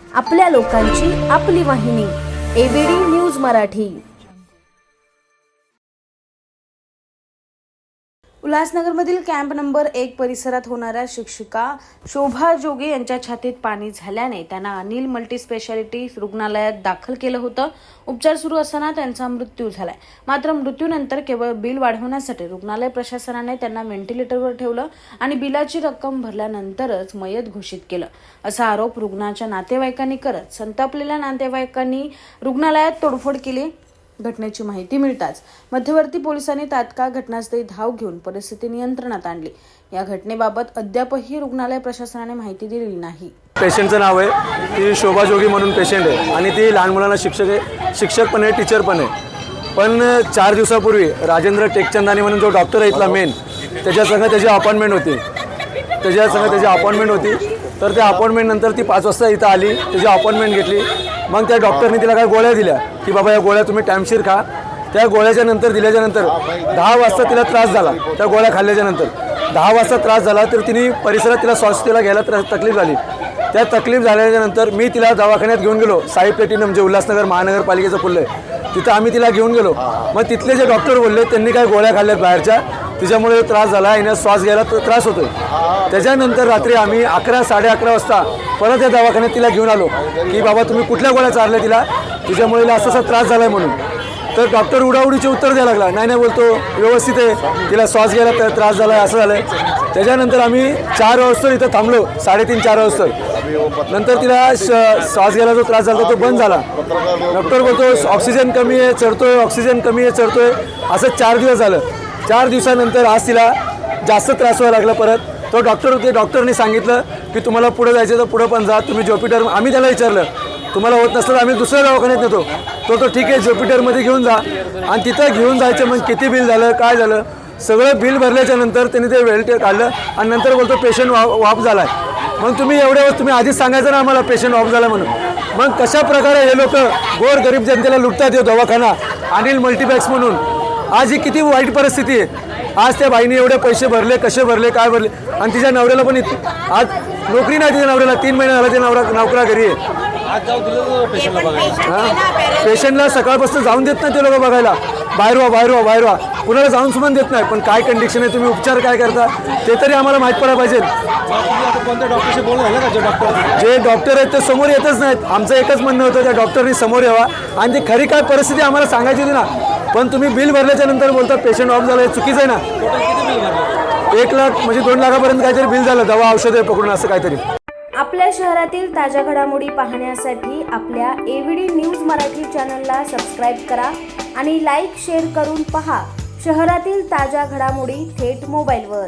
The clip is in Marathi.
आपल्या लोकांची आपली वाहिनी एबीडी न्यूज मराठी। उल्हासनगरमधील कॅम्प नंबर 1 परिसरात होणाऱ्या शिक्षिका शोभा जोगे यांच्या छातीत पाणी झाल्याने त्यांना अनिल मल्टीस्पेशालिटी रुग्णालयात दाखल केलं होतं। उपचार सुरू असताना त्यांचा मृत्यू झालाय। मात्र मृत्यूनंतर केवळ बिल वाढवण्यासाठी रुग्णालय प्रशासनाने त्यांना व्हेंटिलेटरवर ठेवलं आणि बिलाची रक्कम भरल्यानंतरच मयत घोषित केलं, असा आरोप रुग्णाच्या नातेवाईकांनी करत संतापलेल्या नातेवाईकांनी रुग्णालयात तोडफोड केली। घटनेची माहिती मिळताच मध्यवर्ती पोलिसांनी तात्काळ घटनास्थळी धाव घेऊन परिस्थिती नियंत्रणात आणली। या घटनेबाबत अद्यापही रुग्णालय प्रशासनाने माहिती दिलेली नाही। पेशंटचं नाव आहे, ती शोभा जोगी म्हणून पेशंट आहे आणि ती लहान मुलांना शिक्षक पण आहे, टीचर पण आहे। पण 4 दिवसापूर्वी राजेंद्र टेकचंदानी म्हणून जो डॉक्टर आहे इथला मेन, त्याच्यासंग त्याची अपॉइंटमेंट होती। तर त्या अपॉइंटमेंट नंतर ती 5 वाजता इथं आली, त्याची अपॉइंटमेंट घेतली। मग त्या डॉक्टरने तिला काही गोळ्या दिल्या की बाबा या गोळ्या तुम्ही टाईमशीर खा। त्या गोळ्याच्या नंतर दिल्याच्यानंतर 10 वाजता तिला त्रास झाला। त्या गोळ्या खाल्ल्याच्या नंतर 10 वाजता त्रास झाला तर तिने परिसरात तिला श्वास घ्यायला तकलीफ झाली। त्या तकलीफ झाल्याच्यानंतर मी तिला दवाखान्यात घेऊन गेलो। साई प्लॅटिनम जे उल्हासनगर महानगरपालिकेचं पुल्ल आहे तिथं आम्ही तिला घेऊन गेलो। मग तिथले जे डॉक्टर बोलले त्यांनी काय गोळ्या खाल्ल्यात बाहेरच्या, तिच्यामुळे त्रास झाला, हिने श्वास घ्यायला त्रास होतोय। त्याच्यानंतर रात्री आम्ही 11 साडे 11 वाजता परत या दवाखान्यात तिला घेऊन आलो की बाबा तुम्ही कुठल्या गोळ्या चारल्या तिला, तिच्यामुळे असा त्रास झाला आहे म्हणून। तर डॉक्टर उडाउडीचे उत्तर द्यायला लागला, नाही बोलतो व्यवस्थित आहे, तिला श्वास घ्यायला त्रास झाला आहे, असं झालं आहे। त्याच्यानंतर आम्ही 4 वाजता इथं थांबलो, 3:30-4 वाजता। नंतर तिला श्वास घ्यायला जो त्रास झाला तो बंद झाला। डॉक्टर बोलतो ऑक्सिजन कमी आहे चढतोय, ऑक्सिजन कमी आहे चढतोय, असं 4 दिवस झालं। 4 दिवसानंतर आज तिला जास्त त्रास व्हायला लागला। परत तो डॉक्टर होते, डॉक्टरने सांगितलं की तुम्हाला पुढे जायचं तर पुढे पण जा, तुम्ही ज्युपिटर। आम्ही त्याला विचारलं तुम्हाला होत नसतं आम्ही दुसऱ्या दवाखान्यात नेतो। तो ठीक आहे ज्युपिटरमध्ये घेऊन जा। आणि तिथं घेऊन जायचं, मग किती बिल झालं काय झालं सगळं बिल भरल्याच्या नंतर त्यांनी ते वेल्ट काढलं आणि नंतर बोलतो पेशंट वाप झाला आहे। मग तुम्ही एवढ्या वेळेस तुम्ही आधीच सांगायचं ना आम्हाला पेशंट ऑफ झाला म्हणून। मग कशा प्रकारे हे लोक गोर गरीब जनतेला लुटतात हे दवाखाना अनिल मल्टीपॅक्स म्हणून। आज ही किती वाईट परिस्थिती आहे। आज त्या बाईने एवढे पैसे भरले, कसे भरले काय भरले, आणि तिच्या नवऱ्याला पण आज नोकरी नाही, तिच्या नवऱ्याला 3 महिने झाला, ते नोकरा घरी आहे। पेशंटला सकाळपासून जाऊन देत नाही ते लोक बघायला, बाहेर व्हा कुणाला जाऊन सुद्धा देत नाही। पण काय कंडिशन आहे, तुम्ही उपचार काय करता ते तरी आम्हाला माहीत पडायला पाहिजे। जे डॉक्टर आहेत ते समोर येतच नाहीत। आमचं एकच म्हणणं होतं त्या डॉक्टरनी समोर यावा आणि ती खरी काय परिस्थिती आम्हाला सांगायची होती ना। पण तुम्ही बिल भरल्याच्या नंतर बोलता पेशंट ऑफ झालं, हे चुकीचं आहे ना। 1 लाख म्हणजे 2 लाखापर्यंत काहीतरी बिल झालं, दवा औषधे पकडून असं काहीतरी। आपल्या शहरातील ताज्या घडामोडी पाहण्यासाठी आपल्या एबीडी न्यूज मराठी चॅनलला सबस्क्राईब करा आणि लाईक शेअर करून पहा शहरातील ताज्या घडामोडी थेट मोबाईलवर।